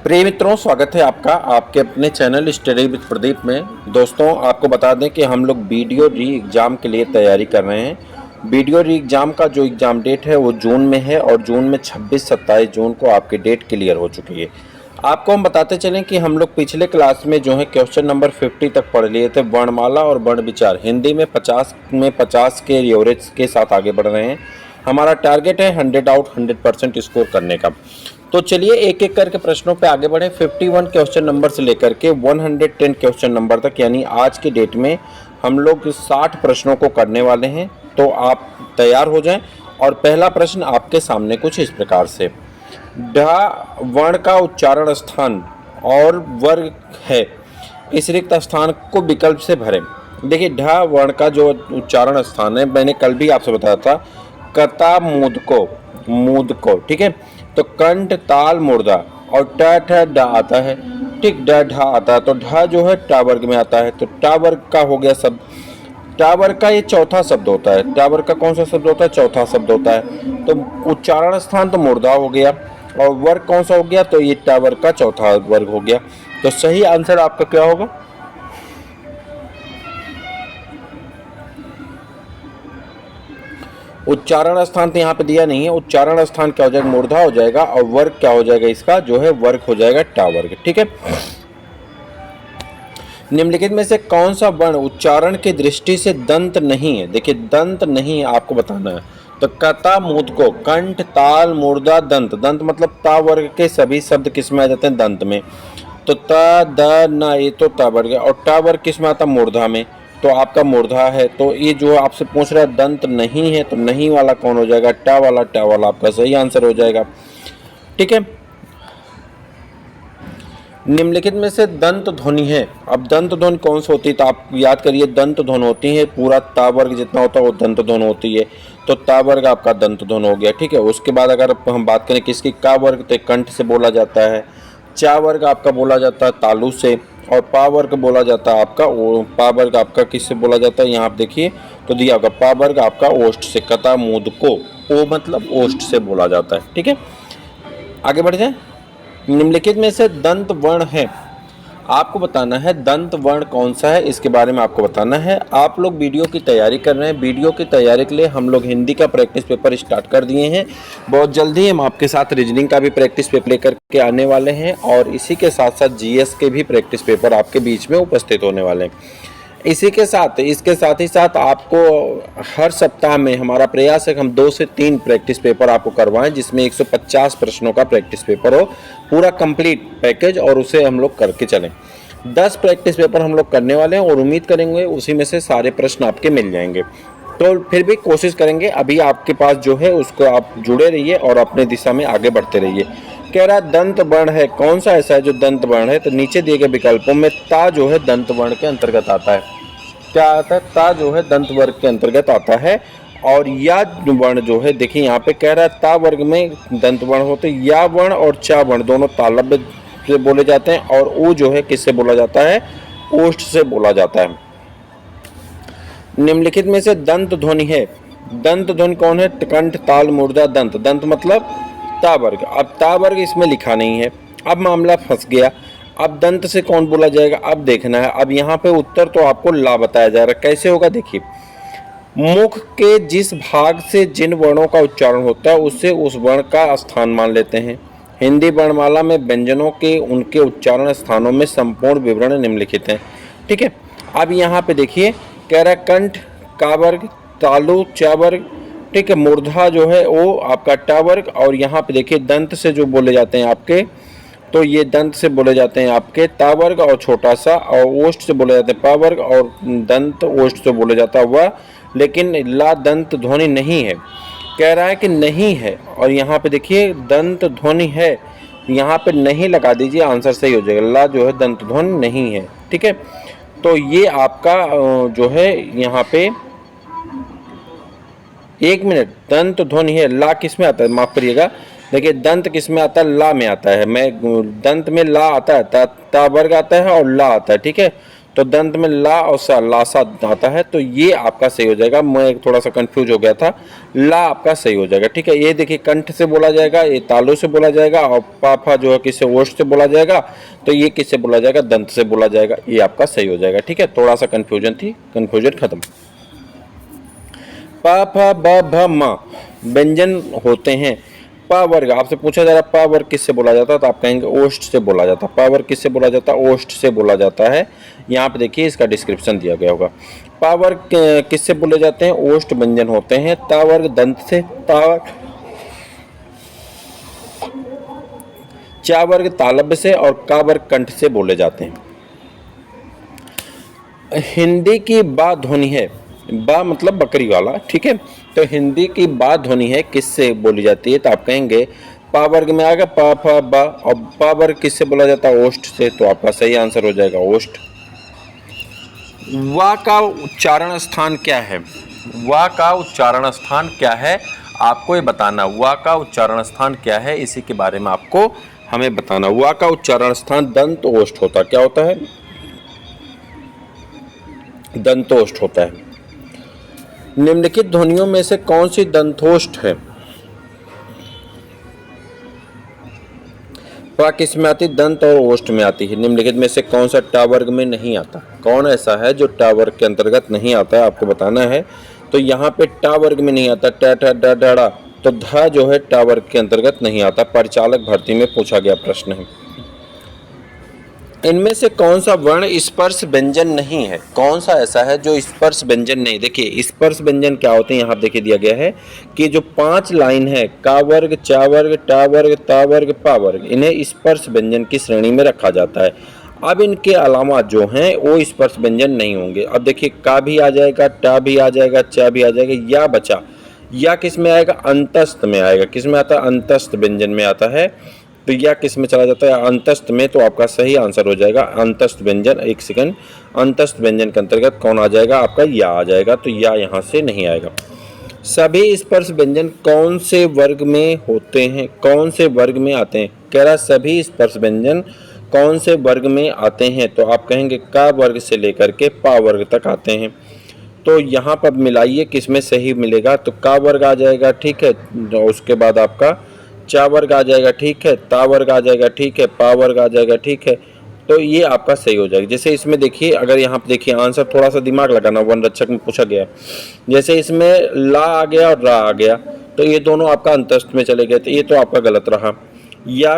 प्रिय मित्रों, स्वागत है आपका आपके अपने चैनल स्टडी विद प्रदीप में। दोस्तों, आपको बता दें कि हम लोग वीडियो री एग्ज़ाम के लिए तैयारी कर रहे हैं। वीडियो री एग्ज़ाम का जो एग्ज़ाम डेट है वो जून में है और जून में 26-27 जून को आपकी डेट क्लियर हो चुकी है। आपको हम बताते चलें कि हम लोग पिछले क्लास में जो है क्वेश्चन नंबर 50 तक पढ़ लिए थे। वर्णमाला और वर्ण विचार हिंदी में 50 में 50 के एवरेज के साथ आगे बढ़ रहे हैं। हमारा टारगेट है 100 आउट 100% स्कोर करने का। तो चलिए एक एक करके प्रश्नों पे आगे बढ़े। 51 क्वेश्चन नंबर से लेकर के 110 क्वेश्चन नंबर तक, यानी आज की डेट में हम लोग 60 प्रश्नों को करने वाले हैं। तो आप तैयार हो जाएं। और पहला प्रश्न आपके सामने कुछ इस प्रकार से, ढ वर्ण का उच्चारण स्थान और वर्ग है, इस रिक्त स्थान को विकल्प से भरें। देखिए, ढ वर्ण का जो उच्चारण स्थान है, मैंने कल भी आपसे बताया था, कता मूद को, ठीक है। तो कंठ ताल मुर्दा और ट ठ ड आता है, ठीक, ड ढ आता है। तो ढ जो है टा वर्ग में आता है, तो टा वर्ग का हो गया शब्द। टा वर्ग का ये चौथा शब्द होता है। टा वर्ग का कौन सा शब्द होता है? चौथा शब्द होता है। तो उच्चारण स्थान तो मुर्दा हो गया, और वर्ग कौन सा हो गया? तो ये टा वर्ग का चौथा वर्ग हो गया। तो सही आंसर आपका क्या होगा? उच्चारण स्थान तो यहाँ पे दिया नहीं है। उच्चारण स्थान क्या हो जाएगा? मूर्धा हो जाएगा, और वर्ग क्या हो जाएगा? इसका जो है वर्ग हो जाएगा टा वर्ग, ठीक है। निम्नलिखित में से कौन सा वर्ण उच्चारण की दृष्टि से दंत नहीं है? देखिए, दंत नहीं है आपको बताना है। तो कता मूद को, कंठ ताल मुर्दा दंत, दंत मतलब ता वर्ग के सभी शब्द किस में आ जाते हैं? दंत में। तो त द न, ये तो ता वर्ग है, और टा वर्ग किस में आता? मूर्धा में। तो आपका मूर्धा है। तो ये जो आपसे पूछ रहा है दंत नहीं है, तो नहीं वाला कौन हो जाएगा? टा वाला। टा वाला आपका सही आंसर हो जाएगा, ठीक है। निम्नलिखित में से दंत ध्वनि है। अब दंत ध्वनि कौन सी होती है? तो आप याद करिए, दंत ध्वनि होती है पूरा ता वर्ग जितना होता है वो दंत ध्वनि होती है। तो ता वर्ग आपका दंत ध्वनि हो गया, ठीक है। उसके बाद अगर हम बात करें किसकी, का वर्ग, तो कंठ से बोला जाता है। चा वर्ग आपका बोला जाता है तालु से, और पा वर्ग बोला जाता है आपका, पा वर्ग आपका किससे बोला जाता है? यहाँ आप देखिए तो दिया होगा, पा वर्ग आपका ओष्ठ से, कता मूद को, ओ मतलब ओष्ठ से बोला जाता है, ठीक है। आगे बढ़ जाए। निम्नलिखित में से दंत वर्ण है, आपको बताना है दंत वर्ण कौन सा है, इसके बारे में आपको बताना है। आप लोग वीडियो की तैयारी कर रहे हैं। वीडियो की तैयारी के लिए हम लोग हिंदी का प्रैक्टिस पेपर स्टार्ट कर दिए हैं। बहुत जल्दी हम आपके साथ रीजनिंग का भी प्रैक्टिस पेपर लेकर के आने वाले हैं, और इसी के साथ साथ जीएस के भी प्रैक्टिस पेपर आपके बीच में उपस्थित होने वाले हैं। इसके साथ ही साथ आपको हर सप्ताह में हमारा प्रयास है कि हम 2 से 3 प्रैक्टिस पेपर आपको करवाएं, जिसमें 150 प्रश्नों का प्रैक्टिस पेपर हो, पूरा कंप्लीट पैकेज, और उसे हम लोग करके चलें। 10 प्रैक्टिस पेपर हम लोग करने वाले हैं, और उम्मीद करेंगे उसी में से सारे प्रश्न आपके मिल जाएंगे। तो फिर भी कोशिश करेंगे, अभी आपके पास जो है उसको आप जुड़े रहिए और अपने दिशा में आगे बढ़ते रहिए। कह रहा दंत वर्ण है, कौन सा ऐसा है जो दंत वर्ण है? तो नीचे दिए गए विकल्पों में ता जो है दंत वर्ण के अंतर्गत आता है। क्या आता है? ता जो है दंत वर्ग के अंतर्गत आता है। और या वर्ण जो है, देखिए यहाँ पे कह रहा है ता वर्ग में दंत वर्ण होते हैं। या वर्ण और चा वर्ण दोनों तालव्य से बोले जाते हैं, और ऊ जो है किससे बोला जाता है? ओष्ठ से बोला जाता है। निम्नलिखित में से दंत ध्वनि है। दंत ध्वनि कौन है? कंठ ताल मुर्दा दंत, दंत मतलब ता वर्ग। अब ता वर्ग इसमें लिखा नहीं है, अब मामला फंस गया। अब दंत से कौन बोला जाएगा? अब देखना है। अब यहाँ पे उत्तर तो आपको ला बताया जा रहा है, कैसे होगा देखिए। मुख के जिस भाग से जिन वर्णों का उच्चारण होता है उससे उस वर्ण का स्थान मान लेते हैं। हिंदी वर्णमाला में व्यंजनों के उनके उच्चारण स्थानों में संपूर्ण विवरण निम्नलिखित हैं, ठीक है। अब यहाँ पे देखिए, कह रहा है कंठ का वर्ग, तालु चा वर्ग, ठीक है, मूर्धा जो है वो आपका टा वर्ग, और यहाँ पे देखिए दंत से जो बोले जाते हैं आपके, तो ये दंत से बोले जाते हैं आपके ता वर्ग और छोटा सा, और ओष्ठ से बोले जाते हैं पा वर्ग, और दंत ओष्ठ से बोले जाता हुआ, लेकिन ला दंत ध्वनि नहीं है। कह रहा है कि नहीं है, और यहाँ पे देखिए दंत ध्वनि है, यहाँ पे नहीं लगा दीजिए, आंसर सही हो जाएगा। ला जो है दंत ध्वनि नहीं है, ठीक है। तो ये आपका जो है यहाँ पे, एक मिनट, दंत ध्वनि है, ला किस में आता है? माफ करिएगा, देखिए दंत किस में आता है? ला में आता है। मैं दंत में ला आता है, ता वर्ग आता है और ला आता है, ठीक है। तो दंत में ला और सा, लासा आता है, तो ये आपका सही हो जाएगा। मैं थोड़ा सा कंफ्यूज हो गया था, ला आपका सही हो जाएगा। ठीक है, ये देखिए कंठ से बोला जाएगा, ये तालु से बोला जाएगा, और पाफा जो है किससे, ओष्ठ से बोला जाएगा, तो ये किससे बोला जाएगा, दंत से बोला जाएगा। ये आपका सही हो जाएगा। ठीक है, थोड़ा सा कंफ्यूजन थी, कंफ्यूजन खत्म। प फ ब भ म व्यंजन होते हैं। प वर्ग आपसे पूछा जा रहा है, प वर्ग किससे बोला जाता है, तो आप कहेंगे ओष्ठ से बोला जाता है। प वर्ग किससे बोला जाता है, ओष्ठ से बोला जाता है। यहाँ पे देखिए इसका डिस्क्रिप्शन दिया गया होगा। प वर्ग किससे बोले जाते हैं, ओष्ठ व्यंजन होते हैं। ता वर्ग दंत से, ता वर्ग चा वर्ग तालव्य से, और का वर्ग कंठ से बोले जाते हैं। हिंदी की बा ध्वनि है, बा मतलब बकरी वाला। ठीक है, तो हिंदी की बा ध्वनि है किससे बोली जाती है, तो आप कहेंगे पा वर्ग में आएगा पा फा बा, और पा वर्ग किससे बोला जाता है, ओष्ठ से, तो आपका सही आंसर हो जाएगा ओष्ठ। वा का उच्चारण स्थान क्या है, वा का उच्चारण स्थान क्या है, आपको ये बताना। वा का उच्चारण स्थान क्या है, इसी के बारे में आपको हमें बताना। वा का उच्चारण स्थान दंत ओष्ठ होता, क्या होता है, दंतोष्ठ होता है। निम्नलिखित ध्वनियों में से कौन सी दंतोष्ठ है, पा किस में आती, दंत और ओष्ठ में आती है। निम्नलिखित में से कौन सा टा वर्ग में नहीं आता, कौन ऐसा है जो टा वर्ग के अंतर्गत नहीं आता है, आपको बताना है। तो यहाँ पे टा वर्ग में नहीं आता, टा टा डा डा, तो ध जो है टा वर्ग के अंतर्गत नहीं आता। परिचालक भर्ती में पूछा गया प्रश्न है। इनमें से कौन सा वर्ण स्पर्श व्यंजन नहीं है, कौन सा ऐसा है जो स्पर्श व्यंजन नहीं। देखिए स्पर्श व्यंजन क्या होते हैं, यहाँ देखिए दिया गया है कि जो 5 लाइन है, का वर्ग, चा वर्ग, टा वर्ग, ता वर्ग, पा वर्ग, इन्हें स्पर्श व्यंजन की श्रेणी में रखा जाता है। अब इनके अलावा जो हैं वो स्पर्श व्यंजन नहीं होंगे। अब देखिए का भी आ जाएगा, टा भी आ जाएगा, चा भी आ जाएगा, या बचा, या किस में आएगा, अंतस्थ में आएगा। किस में आता है, अंतस्थ व्यंजन में आता है। तो या किस में चला जाता है, अंतस्थ में, तो आपका सही आंसर हो जाएगा अंतस्थ व्यंजन। एक सेकंड, अंतस्थ व्यंजन के अंतर्गत कौन आ जाएगा, आपका या आ जाएगा, तो या यहाँ से नहीं आएगा। सभी स्पर्श व्यंजन कौन से वर्ग में होते हैं, कौन से वर्ग में आते हैं, कह रहा सभी स्पर्श व्यंजन कौन से वर्ग में आते हैं, तो आप कहेंगे का वर्ग से लेकर के पा वर्ग तक आते हैं। तो यहाँ पर मिलाइए किस में सही मिलेगा, तो का वर्ग आ जाएगा, ठीक है, उसके बाद आपका चा वर्ग आ जाएगा, ठीक है, ता वर्ग आ जाएगा, ठीक है, पा वर्ग आ जाएगा, ठीक है, तो ये आपका सही हो जाएगा। जैसे इसमें देखिए, अगर यहाँ पे देखिए आंसर थोड़ा सा दिमाग लगाना, वन रक्षक में पूछा गया, जैसे इसमें ला आ गया और रा आ गया, तो ये दोनों आपका अंतस्थ में चले गए, तो ये तो आपका गलत रहा। या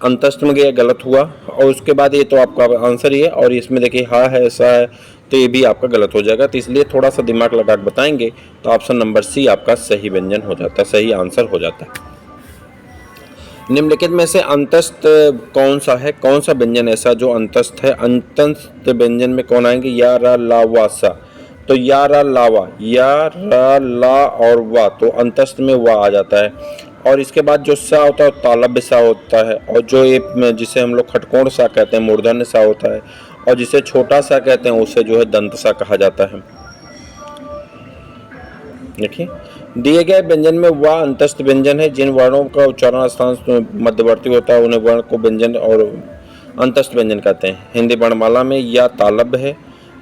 अंतस्थ में गया, गलत हुआ, और उसके बाद ये तो आपका आंसर ही है, और इसमें देखिए हा है, ऐसा है, तो ये भी आपका गलत हो जाएगा। तो इसलिए थोड़ा सा दिमाग लगा के बताएंगे, तो ऑप्शन नंबर सी आपका सही व्यंजन हो जाता है, सही आंसर हो जाता है। निम्नलिखित में से अंतस्थ कौन सा है, कौन सा व्यंजन ऐसा जो अंतस्थ है। अंतस्थ व्यंजन में कौन आएंगे, या रा ला वा सा, तो या रा ला वा, या रा ला और वा, तो अंतस्थ में वा आ जाता है। और इसके बाद जो सा होता है तालव्य सा होता है, और जो ये जिसे हम लोग खटकोण सा कहते हैं मूर्धन्य सा होता है, और जिसे छोटा सा कहते हैं उसे जो है दंत सा कहा जाता है। देखिए दिए गए व्यंजन में वा अंतस्थ व्यंजन है। जिन वर्णों का उच्चारण स्थान मध्यवर्ती होता है उन्हें वर्ण को व्यंजन और अंतस्थ व्यंजन कहते हैं। हिंदी वर्णमाला में या तालव्य है,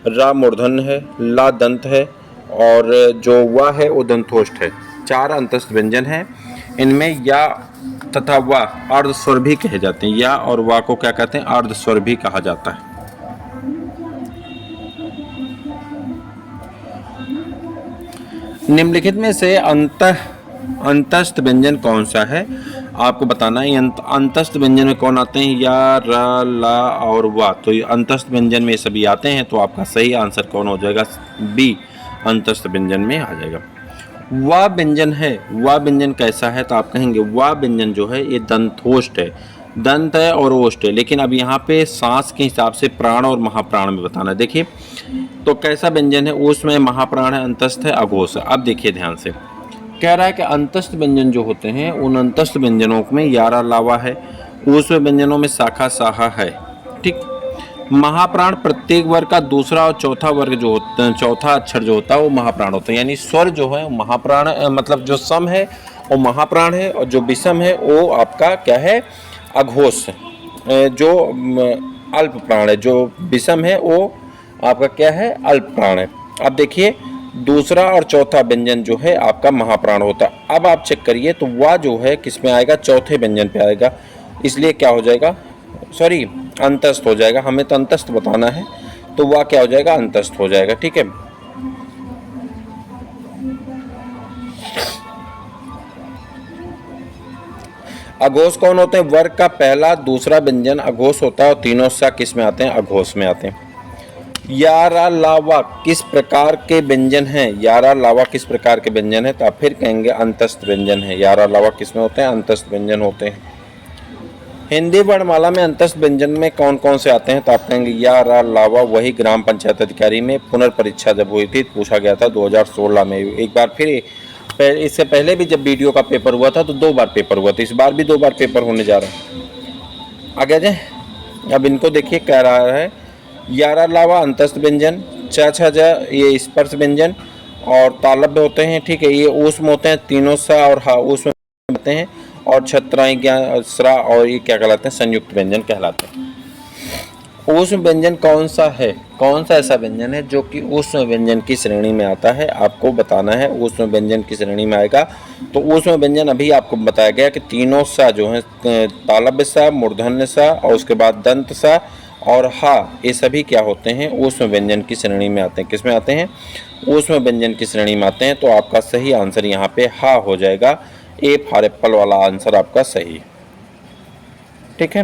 रा मूर्धन्य है, ला दंत है, और जो वा है वो दंतोष्ठ है। 4 अंतस्थ व्यंजन हैं। इनमें या तथा वा अर्ध स्वर भी कहे जाते हैं। या और वा को क्या कहते हैं, अर्ध स्वर भी कहा जाता है। निम्नलिखित में से अंतस्थ व्यंजन कौन सा है, आपको बताना है। अंतस्थ व्यंजन में कौन आते हैं, या, रा, ला और वा, तो ये अंतस्थ व्यंजन में सभी आते हैं। तो आपका सही आंसर कौन हो जाएगा, बी अंतस्थ व्यंजन में आ जाएगा। वा व्यंजन है, वा व्यंजन कैसा है, तो आप कहेंगे वा व्यंजन जो है ये दंतोष्ठ है, दंत है और ओष्ठ है। लेकिन अब यहाँ पे सांस के हिसाब से प्राण और महाप्राण में बताना है। देखिए तो कैसा व्यंजन है, उसमें महाप्राण है, अंतस्थ है, अघोष है। अब देखिए ध्यान से, कह रहा है कि अंतस्थ व्यंजन जो होते हैं उन अंतस्थ व्यंजनों में यारा लावा है, ऊष्म व्यंजनों में शाखा साहा है, ठीक। महाप्राण प्रत्येक वर्ग का दूसरा और चौथा वर्ग जो होता है, चौथा अक्षर जो होता है वो महाप्राण होता है। यानी स्वर जो है महाप्राण, मतलब जो सम है वो महाप्राण है, और जो विषम है वो आपका क्या है, अघोष। जो अल्प प्राण है, जो विषम है वो आपका क्या है, अल्प प्राण है। अब देखिए दूसरा और चौथा व्यंजन जो है आपका महाप्राण होता है। अब आप चेक करिए तो वह जो है किस में आएगा, चौथे व्यंजन पे आएगा, इसलिए क्या हो जाएगा, सॉरी अंतस्थ हो जाएगा, हमें तो अंतस्थ बताना है, तो वह क्या हो जाएगा, अंतस्थ हो जाएगा। ठीक है, अघोष कौन होते हैं, वर्ग का पहला दूसरा व्यंजन अघोष होता है और तीनों सा किस में आते हैं, अघोष में आते हैं। यारा लावा किस प्रकार के व्यंजन हैं, यारा लावा किस प्रकार के व्यंजन है, तो आप फिर कहेंगे अंतस्थ व्यंजन है। यारा लावा किस में होते हैं, अंतस्थ व्यंजन होते हैं। हिंदी वर्णमाला में अंतस्थ व्यंजन में कौन कौन से आते हैं, तो आप कहेंगे यारा लावा वही ग्राम पंचायत अधिकारी में पुनर्परीक्षा जब हुई थी, पूछा गया था 2016 में। एक बार फिर इससे पहले भी जब वीडियो का पेपर हुआ था तो 2 बार पेपर हुआ था, इस बार भी 2 बार पेपर होने जा रहा है। आगे जाए, अब इनको देखिए कह रहा है यारा लावा अंतस्थ व्यंजन, छ ये स्पर्श व्यंजन और तालब्य होते हैं। ठीक है, ये ऊष्म होते हैं, तीनों सा और हा ऊष्म होते हैं, और छत्राएं ज्ञासरा और ये क्या कहलाते हैं, संयुक्त व्यंजन कहलाते हैं। ऊष्म व्यंजन कौन सा है, कौन सा ऐसा व्यंजन है जो कि ऊष्म व्यंजन की श्रेणी में आता है, आपको बताना है। ऊष्म व्यंजन की श्रेणी में आएगा तो ऊष्म व्यंजन अभी आपको बताया गया कि तीनों सा जो है, तालब्य सा, मूर्धन्य सा और उसके बाद दंत सा और हा, ये सभी क्या होते हैं, ऊष्म व्यंजन की श्रेणी में आते हैं। किस में आते हैं, ऊष्म व्यंजन की श्रेणी में आते हैं। तो आपका सही आंसर यहाँ पे हा हो जाएगा, ए फॉर एप्पल वाला आंसर आपका सही। ठीक है,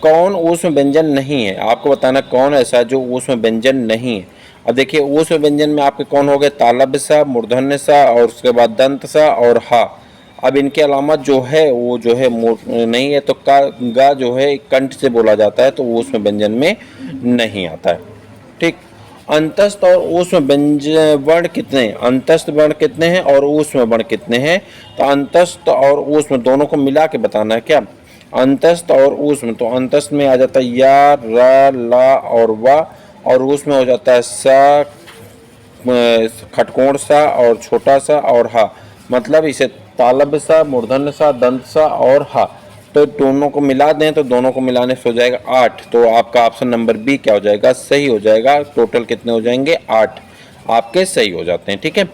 कौन ऊष्म व्यंजन नहीं है, आपको बताना कौन ऐसा है जो ऊष्म व्यंजन नहीं है। अब देखिए ऊष्म व्यंजन में आपके कौन हो गए, तालब्य सा, मूर्धन्य सा और उसके बाद दंत सा और हा। अब इनके अलावा जो है वो जो है नहीं है, तो का गा जो है कंठ से बोला जाता है, तो ऊष्म व्यंजन में नहीं आता है। ठीक, अंतस्थ और ऊष्म व्यंजन वर्ण कितने हैं, अंतस्थ वर्ण कितने हैं और ऊष्म वर्ण कितने हैं, तो अंतस्थ और ऊष्म दोनों को मिला के बताना है क्या, अंतस्थ और ऊष्म। तो अंतस्थ में आ जाता है या, रा, ला और वा, और ऊष्म में हो जाता है सा, खटकोण सा और छोटा सा और हा, मतलब इसे तालब्य सा, मूर्धन्य सा, दंत सा और हा, तो दोनों को मिला दें तो दोनों को मिलाने से हो जाएगा 8। तो आपका ऑप्शन नंबर बी क्या हो जाएगा, सही हो जाएगा। टोटल कितने हो जाएंगे, 8 आपके सही हो जाते हैं। ठीक है,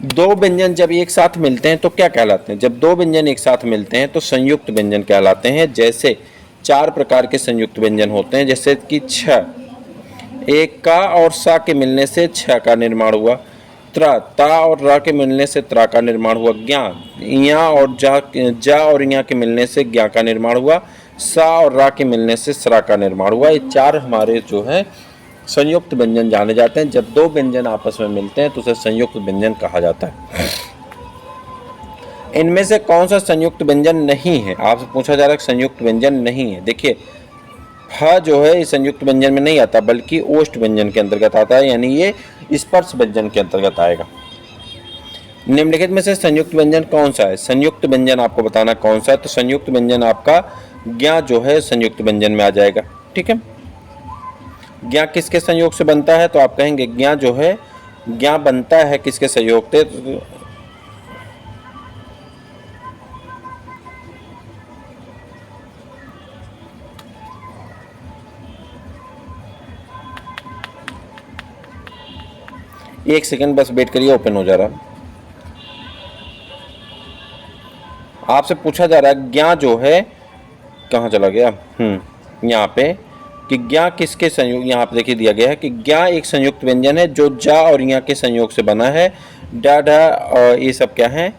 दो व्यंजन जब एक साथ मिलते हैं तो क्या कहलाते हैं, जब दो व्यंजन एक साथ मिलते हैं तो संयुक्त व्यंजन कहलाते हैं। जैसे 4 प्रकार के संयुक्त व्यंजन होते हैं, जैसे कि छ, एक का और सा के मिलने से छ का निर्माण हुआ, त्र, ता और रा के मिलने से त्रा का निर्माण हुआ, ज्ञा, या और जा और या के मिलने से ज्ञा का निर्माण हुआ, सा और रा के मिलने से सरा का निर्माण हुआ। ये 4 हमारे जो है संयुक्त व्यंजन जाने जाते हैं। जब दो व्यंजन आपस में मिलते हैं तो उसे संयुक्त व्यंजन कहा जाता है। इनमें से कौन सा संयुक्त व्यंजन नहीं है, आपसे पूछा जा रहा है संयुक्त व्यंजन नहीं है। देखिए ह जो है इस संयुक्त व्यंजन में नहीं आता, बल्कि ओष्ठ व्यंजन के अंतर्गत आता है, यानी ये स्पर्श व्यंजन के अंतर्गत आएगा। निम्नलिखित में से संयुक्त व्यंजन कौन सा है, संयुक्त व्यंजन आपको बताना कौन सा है, तो संयुक्त व्यंजन आपका ज्ञा जो है संयुक्त व्यंजन में आ जाएगा। ठीक है, ज्ञा किसके संयोग से बनता है, तो आप कहेंगे ज्ञा जो है, ज्ञा बनता है किसके संयोग से, एक सेकंड बस वेट करिए, ओपन हो जा रहा है। आपसे पूछा जा रहा है ज्ञा जो है, कहाँ चला गया, यहाँ पे कि ज्ञा किसके संयोग, यहाँ पे देखिए दिया गया है कि ज्ञा एक संयुक्त व्यंजन है जो जा और या के संयोग से बना है। डा ढा और ये सब क्या है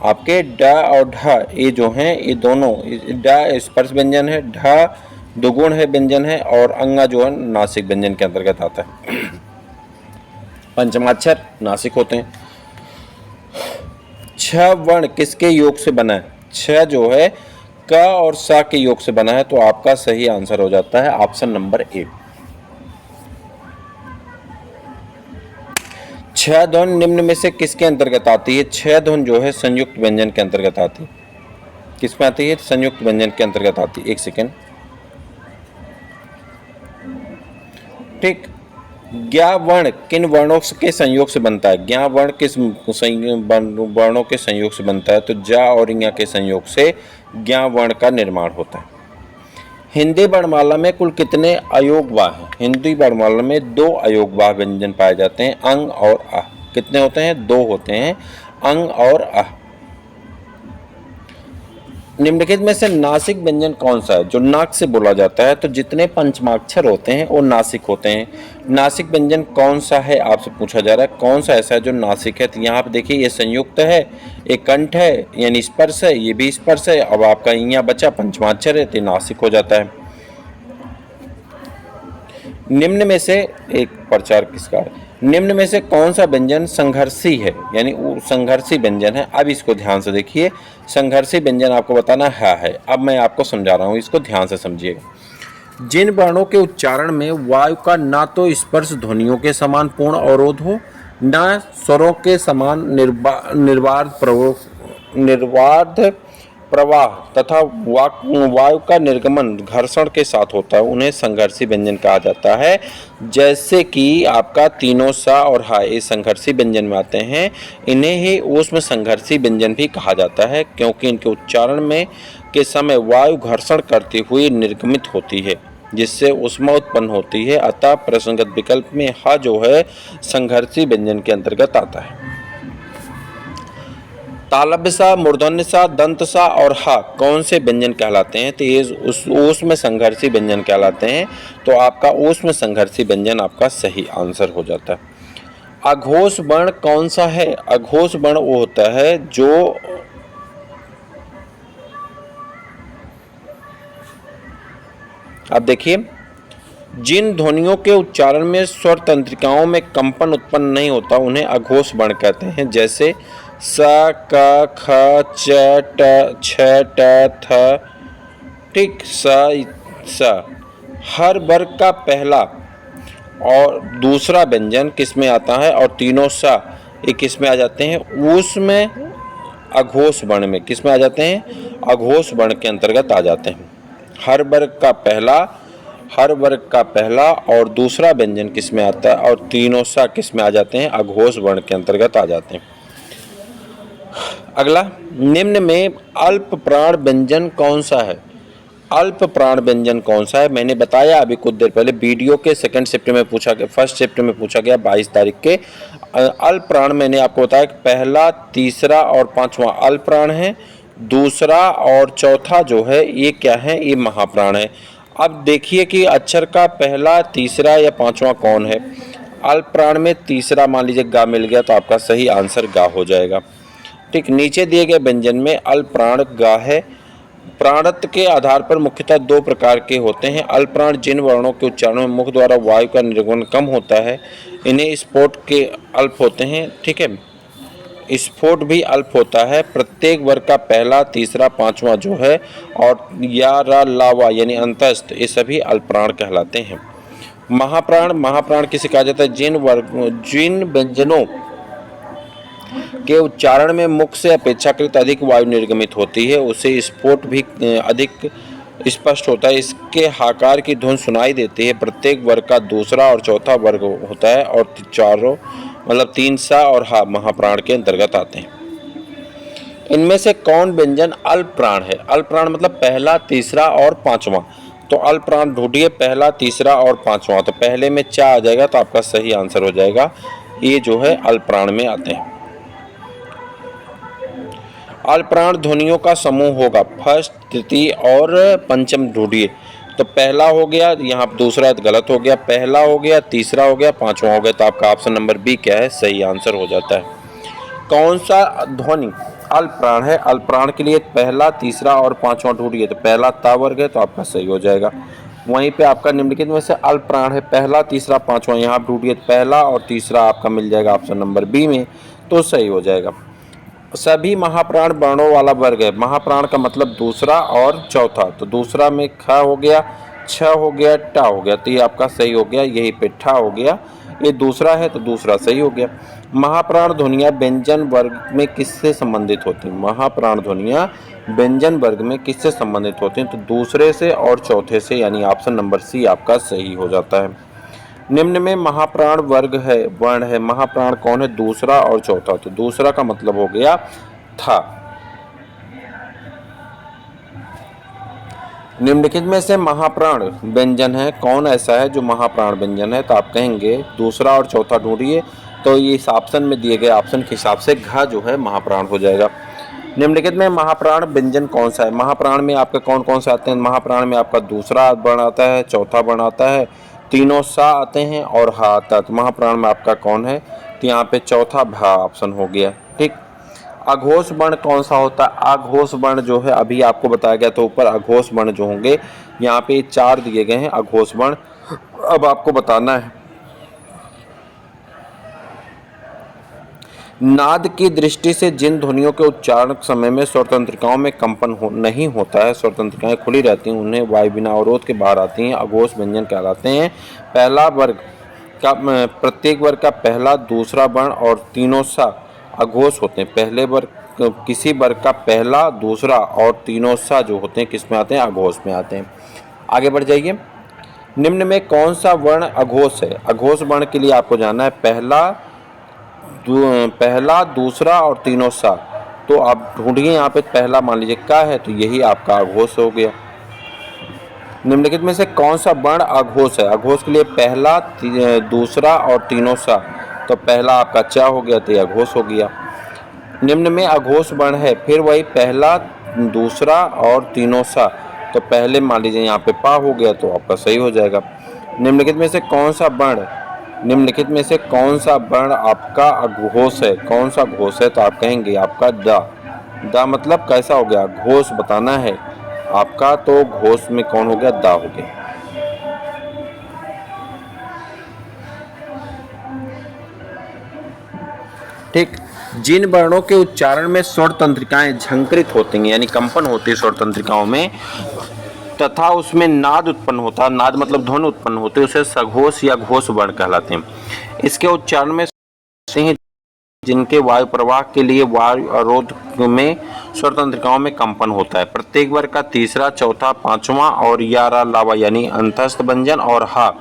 आपके, डा और ढा ये जो हैं ये दोनों, डा स्पर्श व्यंजन है, ढा दुगुण है व्यंजन है, और अंगा जो है नासिक व्यंजन के अंतर्गत आता है। पंचमाक्षर नासिक होते हैं। छ वर्ण किसके योग से बना है, छ जो है क और सा के योग से बना है, तो आपका सही आंसर हो जाता है ऑप्शन नंबर ए। छ ध्वनि निम्न में से किसके अंतर्गत आती है, छ ध्वनि जो है संयुक्त व्यंजन के अंतर्गत आती है। किस में आती है, संयुक्त व्यंजन के अंतर्गत आती है। एक सेकेंड, ठीक, ज्ञा वर्ण किन वर्णों के संयोग से बनता है, ज्ञा वर्ण किस वर्णों के संयोग से बनता है, तो जा और या के संयोग से ज्ञा वर्ण का निर्माण होता है। हिंदी वर्णमाला में कुल कितने अयोगवाह हैं? हिंदी वर्णमाला में 2 अयोगवाह व्यंजन पाए जाते हैं, अंग और अ। कितने होते हैं? 2 होते हैं, अंग और अ। निम्नलिखित में से नासिक व्यंजन कौन सा है जो नाक से बोला जाता है? तो जितने पंचमाक्षर होते हैं वो नासिक होते हैं। नासिक व्यंजन कौन सा है आपसे पूछा जा रहा है, कौन सा ऐसा है जो नासिक है? तो यहाँ पे देखिए ये संयुक्त है, एक कंठ है यानी स्पर्श है, ये भी स्पर्श है। अब आपका यहाँ बचा पंचमाक्षर है तो नासिक हो जाता है। निम्न में से एक प्रचार किसका है? निम्न में से कौन सा व्यंजन संघर्षी है, यानी वो संघर्षी व्यंजन है? अब इसको ध्यान से देखिए, संघर्षी व्यंजन आपको बताना है। अब मैं आपको समझा रहा हूँ, इसको ध्यान से समझिएगा। जिन वर्णों के उच्चारण में वायु का ना तो स्पर्श ध्वनियों के समान पूर्ण अवरोध हो, न स्वरों के समान निर्बाध प्रवाह तथा वायु का निर्गमन घर्षण के साथ होता है, उन्हें संघर्षी व्यंजन कहा जाता है। जैसे कि आपका तीनों सा और हा ये संघर्षी व्यंजन में आते हैं। इन्हें ही ऊष्म संघर्षी व्यंजन भी कहा जाता है, क्योंकि इनके उच्चारण में के समय वायु घर्षण करती हुई निर्गमित होती है, जिससे ऊष्मा उत्पन्न होती है। अतः प्रसंगत विकल्प में हा जो है संघर्षी व्यंजन के अंतर्गत आता है। तालव्य सा, मूर्धन्य सा, दंत सा और हा कौन से व्यंजन कहलाते हैं? तो ये ऊष्म संघर्षी व्यंजन कहलाते हैं। तो आपका ऊष्म संघर्षी व्यंजन आपका सही आंसर हो जाता है। अघोष वर्ण कौन सा है? अघोष वर्ण वो होता है जो अब देखिए, जिन ध्वनियों के उच्चारण में स्वर तंत्रिकाओं में कंपन उत्पन्न नहीं होता उन्हें अघोष वर्ण कहते हैं। जैसे स, क, ख, च, ट, छ, ट, थ, ठीक, स। हर वर्ग का पहला और दूसरा व्यंजन किस में आता है? और तीनों सा ये किस में आ जाते हैं? उसमें अघोष वर्ण में। किस में आ जाते हैं? अघोष वर्ण के अंतर्गत आ जाते हैं। हर वर्ग का पहला और दूसरा व्यंजन किस में आता है? और तीनों सा किस में आ जाते हैं? अघोष वर्ण के अंतर्गत आ जाते हैं। अगला, निम्न में अल्प प्राण व्यंजन कौन सा है? अल्प प्राण व्यंजन कौन सा है? मैंने बताया अभी कुछ देर पहले वीडियो के सेकंड शिफ्ट में पूछा गया, फर्स्ट शिफ्ट में पूछा गया 22 तारीख के। अल्प प्राण मैंने आपको बताया कि पहला, तीसरा और पांचवा अल्प प्राण है, दूसरा और चौथा जो है ये क्या है? ये महाप्राण है। अब देखिए कि अक्षर का पहला, तीसरा या पांचवा कौन है? अल्प प्राण में तीसरा मान लीजिए गा मिल गया तो आपका सही आंसर गा हो जाएगा। ठीक, नीचे दिए गए व्यंजन में अल्प प्राण गा है। प्राणत्व के आधार पर मुख्यतः 2 प्रकार के होते हैं। अल्प प्राण जिन वर्णों के उच्चारण में मुख द्वारा वायु का निर्गमन कम होता है, इन्हें स्फोट के अल्प होते हैं। ठीक है, स्फोट भी अल्प होता है। प्रत्येक वर्ग का पहला, तीसरा, पांचवा जो है और या रा लावा यानी अंतस्थ, ये सभी अल्प प्राण कहलाते हैं। महाप्राण किसे कहा जाता है? जिन व्यंजनों के उच्चारण में मुख से अपेक्षाकृत अधिक वायु निर्गमित होती है, उसे स्फोट भी अधिक स्पष्ट होता है। इसके हाकार की धुन सुनाई देती है। प्रत्येक वर्ग का दूसरा और चौथा वर्ग होता है और चारों मतलब 3 सा और हा महाप्राण के अंतर्गत आते हैं। इनमें से कौन व्यंजन अल्प प्राण है? अल्प प्राण मतलब पहला, तीसरा और पांचवा। तो अल्प प्राण ढूंढिए, पहला, तीसरा और पांचवा। तो पहले में चा आ जाएगा तो आपका सही आंसर हो जाएगा। ये जो है अल्प प्राण में आते हैं। अल्प प्राण ध्वनियों का समूह होगा। फर्स्ट, तृतीय और पंचम ढूंढिए। तो पहला हो गया, यहाँ दूसरा गलत हो गया, पहला हो गया, तीसरा हो गया, पांचवा हो गया। तो आपका ऑप्शन नंबर बी क्या है? सही आंसर हो जाता है। कौन सा ध्वनि अल्प प्राण है? अल्प प्राण के लिए पहला, तीसरा और पांचवा ढूंढिए। तो पहला ता वर्ग है तो आपका सही हो जाएगा। वहीं पे आपका निम्नलिखित में से अल्प प्राण है पहला, तीसरा, पांचवा, यहाँ ढूंढिए। पहला और तीसरा आपका मिल जाएगा ऑप्शन नंबर बी में, तो सही हो जाएगा। सभी महाप्राण वर्णों वाला वर्ग है। महाप्राण का मतलब दूसरा और चौथा। तो दूसरा में ख हो गया, छ हो गया, टा हो गया। तो ये आपका सही हो गया, यही पे ठा हो गया। ये दूसरा है तो दूसरा सही हो गया। महाप्राण ध्वनियाँ व्यंजन वर्ग में किससे संबंधित होती हैं? महाप्राण ध्वनियाँ व्यंजन वर्ग में किससे संबंधित होती हैं? तो दूसरे से और चौथे से, यानी ऑप्शन नंबर सी आपका सही हो जाता है। निम्न में महाप्राण वर्ण है। महाप्राण कौन है? दूसरा और चौथा। तो दूसरा का मतलब हो गया था। निम्नलिखित में से महाप्राण व्यंजन है कौन ऐसा है जो महाप्राण व्यंजन है? तो आप कहेंगे दूसरा और चौथा ढूंढिए। तो ये इस ऑप्शन में दिए गए ऑप्शन के हिसाब से घ जो है महाप्राण हो जाएगा। निम्नलिखित में महाप्राण व्यंजन कौन सा है? महाप्राण में आपके कौन कौन से आते हैं? महाप्राण में आपका दूसरा वर्ण आता है, चौथा वर्ण आता है, तीनों सा आते हैं और हा आता है। तो महाप्राण में आपका कौन है? तो यहाँ पे चौथा भा ऑप्शन हो गया। ठीक। अघोष वर्ण कौन सा होता है? अघोष वर्ण जो है अभी आपको बताया गया, तो ऊपर अघोष वर्ण जो होंगे यहाँ पे 4 दिए गए हैं अघोष वर्ण। अब आपको बताना है नाद की दृष्टि से जिन ध्वनियों के उच्चारण समय में स्वरतंत्रिकाओं में कंपन नहीं होता है, स्वरतंत्रिकाएं खुली रहती हैं, उन्हें वायु बिना अवरोध के बाहर आती हैं, अघोष व्यंजन कहलाते हैं। पहला वर्ग का प्रत्येक वर्ग का पहला, दूसरा वर्ण और तीनों सा अघोष होते हैं। पहले वर्ग किसी वर्ग का पहला, दूसरा और तीनों सा जो होते हैं किस में आते हैं? अघोष में आते हैं। आगे बढ़ जाइए। निम्न में कौन सा वर्ण अघोष है? अघोष वर्ण के लिए आपको जानना है पहला, दूसरा और तीनों सा। तो आप ढूंढिए यहाँ पे पहला मान लीजिए का है, तो यही आपका अघोष हो गया। निम्नलिखित में से कौन सा वर्ण अघोष है? अघोष के लिए पहला, दूसरा और तीनों सा। तो पहला आपका चा हो गया, तो ये अघोष हो गया। निम्न में अघोष वर्ण है, फिर वही पहला, दूसरा और तीनों सा। तो पहले मान लीजिए यहाँ पे पा हो गया, तो आपका सही हो जाएगा। निम्नलिखित में से कौन सा वर्ण आपका अघोष है? कौन सा घोष है? तो आप कहेंगे आपका दा मतलब कैसा हो गया? घोष बताना है आपका, तो घोष में कौन हो गया? दा हो गया। ठीक। जिन वर्णों के उच्चारण में स्वर तंत्रिकाएं झंकृत होती हैं, यानी कंपन होती है स्वर तंत्रिकाओं में, तथा उसमें नाद उत्पन्न होता है, नाद मतलब ध्वनि उत्पन्न होती है, उसे सघोष या घोष वर्ण कहलाते हैं। इसके उच्चारण में जिनके वायु प्रवाह के लिए वायु अवरोध में स्वर तंत्रिकाओं में कंपन होता है। प्रत्येक वर्ग का तीसरा, चौथा, पांचवा और यारा लावा यानी अंतस्थ व्यंजन और हा,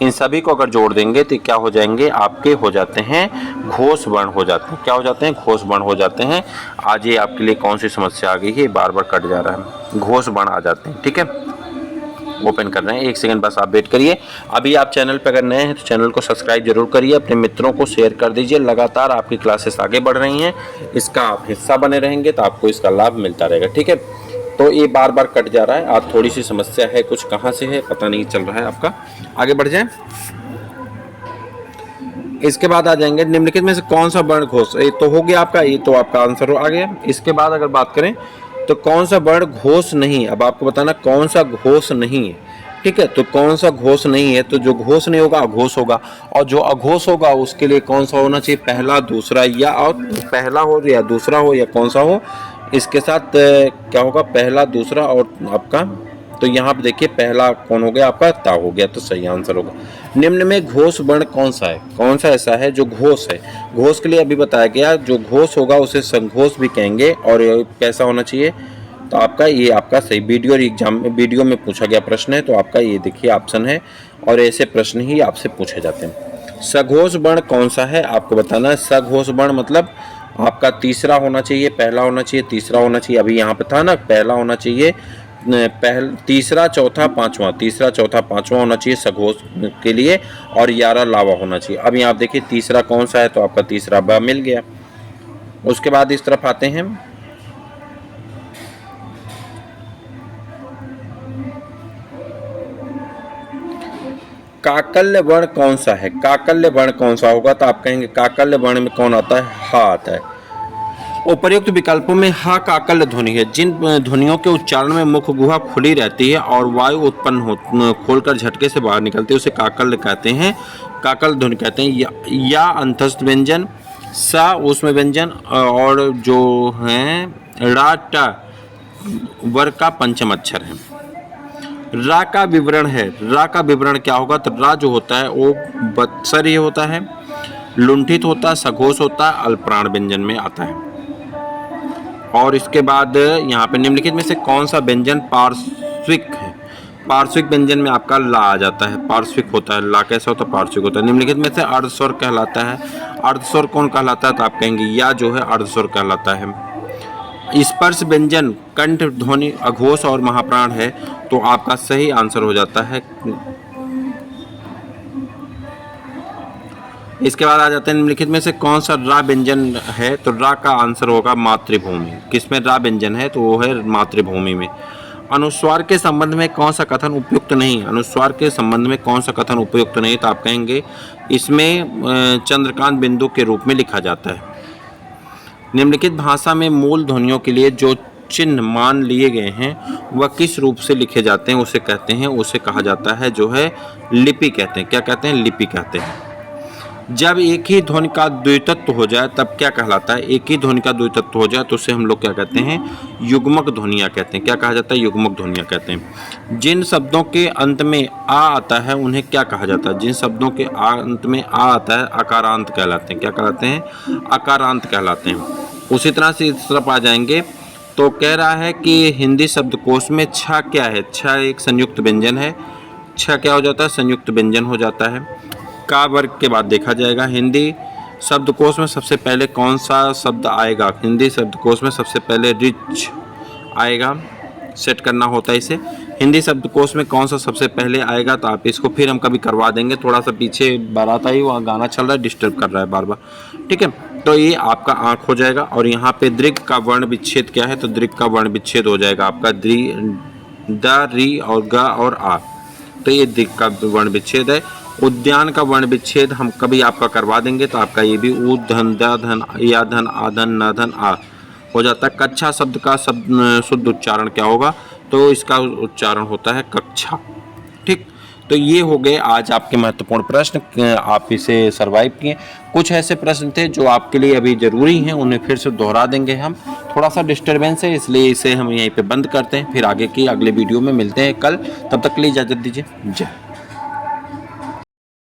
इन सभी को अगर जोड़ देंगे तो क्या हो जाएंगे? आपके हो जाते हैं घोष वर्ण हो जाते हैं। क्या हो जाते हैं? घोष वर्ण हो जाते हैं। आज ये आपके लिए कौन सी समस्या आ गई है? बार बार कट जा रहा है। घोष वर्ण आ जाते हैं। ठीक है, ओपन कर रहे हैं, 1 सेकंड बस आप वेट करिए। अभी आप चैनल पर अगर नए हैं तो चैनल को सब्सक्राइब जरूर करिए, अपने मित्रों को शेयर कर दीजिए। लगातार आपकी क्लासेस आगे बढ़ रही हैं, इसका आप हिस्सा बने रहेंगे तो आपको इसका लाभ मिलता रहेगा। ठीक है, तो ये बार बार कट जा रहा है, आज थोड़ी सी समस्या है, कुछ कहाँ से है पता नहीं चल रहा है आपका। आगे बढ़ जाए। इसके बाद आ जाएंगे निम्नलिखित में से कौन सा वर्ण घोष? ये तो हो गया आपका, ये तो आपका आंसर हो आ गया। इसके बाद अगर बात करें तो कौन सा वर्ण घोष नहीं? अब आपको बताना कौन सा घोष नहीं है। ठीक है, तो कौन सा घोष नहीं है? तो जो घोष नहीं होगा अघोष होगा, और जो अघोष होगा उसके लिए कौन सा होना चाहिए? पहला, दूसरा, या और पहला हो या दूसरा हो या कौन सा हो, इसके साथ क्या होगा? पहला, दूसरा और आपका, तो यहाँ पे देखिए पहला कौन हो गया? आपका ता हो गया, तो सही आंसर होगा। निम्न में घोष वर्ण कौन सा है? कौन सा ऐसा है जो घोष है? घोष के लिए अभी बताया गया, जो घोष होगा उसे संघोष भी कहेंगे। और कैसा होना चाहिए? तो आपका ये आपका सही वीडियो में पूछा गया प्रश्न है, तो आपका ये देखिए ऑप्शन है, और ऐसे प्रश्न ही आपसे पूछे जाते हैं। सघोष वर्ण कौन सा है? आपको बताना है। सघोष वर्ण मतलब आपका तीसरा होना चाहिए, पहला होना चाहिए, तीसरा होना चाहिए। अभी यहाँ पे था ना, पहला होना चाहिए, तीसरा, चौथा, पांचवा, तीसरा, चौथा, पांचवा होना चाहिए सघोष के लिए, और यारा लावा होना चाहिए। अब यहाँ आप देखिए तीसरा कौन सा है? तो आपका तीसरा ब मिल गया। उसके बाद इस तरफ आते हैं, काकल्य वर्ण कौन सा है? काकल्य वर्ण कौन सा होगा? तो आप कहेंगे काकल्य वर्ण में कौन आता है? हा आता है। उपर्युक्त विकल्पों में हा काकल्य ध्वनि है। जिन ध्वनियों के उच्चारण में मुख गुहा खुली रहती है और वायु उत्पन्न खोलकर झटके से बाहर निकलती है, उसे काकल्य कहते हैं, काकल्य ध्वनि कहते हैं। या अंतस्थ व्यंजन, सा ऊष्म व्यंजन, और जो हैं रा टा वर्ग का पंचम अक्षर है। रा का विवरण है। रा का विवरण क्या होगा? तो रा जो होता है वो बत्सर होता है, लुंठित होता है, सघोष होता है, अल्पप्राण व्यंजन में आता है। और इसके बाद यहाँ पे निम्नलिखित में से कौन सा व्यंजन पार्श्विक है? पार्श्विक व्यंजन में आपका ला आ जाता है, पार्श्विक होता है। ला कैसा होता है? पार्श्विक होता है। निम्नलिखित में से अर्धस्वर कहलाता है। अर्धस्वर कौन कहलाता है? तो आप कहेंगे या जो है अर्धस्वर कहलाता है। स्पर्श व्यंजन कंठ ध्वनि अघोष और महाप्राण है, तो आपका सही आंसर हो जाता है। इसके बाद आ जाते हैं निम्नलिखित में से कौन सा रा व्यंजन है, तो रा का आंसर होगा मातृभूमि। किसमें रा व्यंजन है, तो वो है मातृभूमि में। अनुस्वार के संबंध में कौन सा कथन उपयुक्त नहीं, अनुस्वार के संबंध में कौन सा कथन उपयुक्त नहीं, तो आप कहेंगे इसमें चंद्रकांत बिंदु के रूप में लिखा जाता है। निम्नलिखित भाषा में मूल ध्वनियों के लिए जो चिन्ह मान लिए गए हैं वह किस रूप से लिखे जाते हैं, उसे कहते हैं, उसे कहा जाता है जो है लिपि कहते हैं। क्या कहते हैं, लिपि कहते हैं। जब एक ही ध्वनि का द्वितत्व हो जाए तब क्या कहलाता है, एक ही ध्वनि का द्वितत्व हो जाए तो उसे हम लोग क्या कहते हैं, युग्मक ध्वनियाँ कहते हैं। क्या कहा जाता है, युग्मक ध्वनियाँ कहते हैं। जिन शब्दों के अंत में आ आता है उन्हें क्या कहा जाता है, जिन शब्दों के अंत में आ आता है अकारांत कहलाते हैं। क्या कहलाते हैं, अकारांत कहलाते हैं। उसी तरह से इस तरफ आ जाएंगे तो कह रहा है कि हिंदी शब्दकोश में छ क्या है, छ एक संयुक्त व्यंजन है। छ क्या हो जाता है, संयुक्त व्यंजन हो जाता है। का वर्ग के बाद देखा जाएगा हिंदी शब्दकोश में सबसे पहले कौन सा शब्द आएगा, हिंदी शब्दकोश में सबसे पहले रिच आएगा, सेट करना होता है इसे। हिंदी शब्दकोश में कौन सा सबसे पहले आएगा, तो आप इसको फिर हम कभी करवा देंगे। थोड़ा सा पीछे बारात आई, वहाँ गाना चल रहा है, डिस्टर्ब कर रहा है बार बार, ठीक है। तो ये आपका आँख हो जाएगा। और यहाँ पे दृग का वर्ण विच्छेद क्या है, तो दृग का वर्ण विच्छेद हो जाएगा आपका द, री और ग और आ, तो ये दृग का वर्ण विच्छेद है। उद्यान का वर्ण विच्छेद हम कभी आपका करवा देंगे, तो आपका ये भी उ धन, द धन, या धन, आधन, न धन, आ हो जाता है। कक्षा शब्द का शुद्ध उच्चारण क्या होगा, तो इसका उच्चारण होता है कक्षा, ठीक। तो ये हो गए आज आपके महत्वपूर्ण प्रश्न, आप इसे सर्वाइव किए। कुछ ऐसे प्रश्न थे जो आपके लिए अभी ज़रूरी हैं, उन्हें फिर से दोहरा देंगे हम। थोड़ा सा डिस्टर्बेंस है इसलिए इसे हम यहीं पे बंद करते हैं, फिर आगे की अगले वीडियो में मिलते हैं कल। तब तक के लिए इजाज़त दीजिए। जय।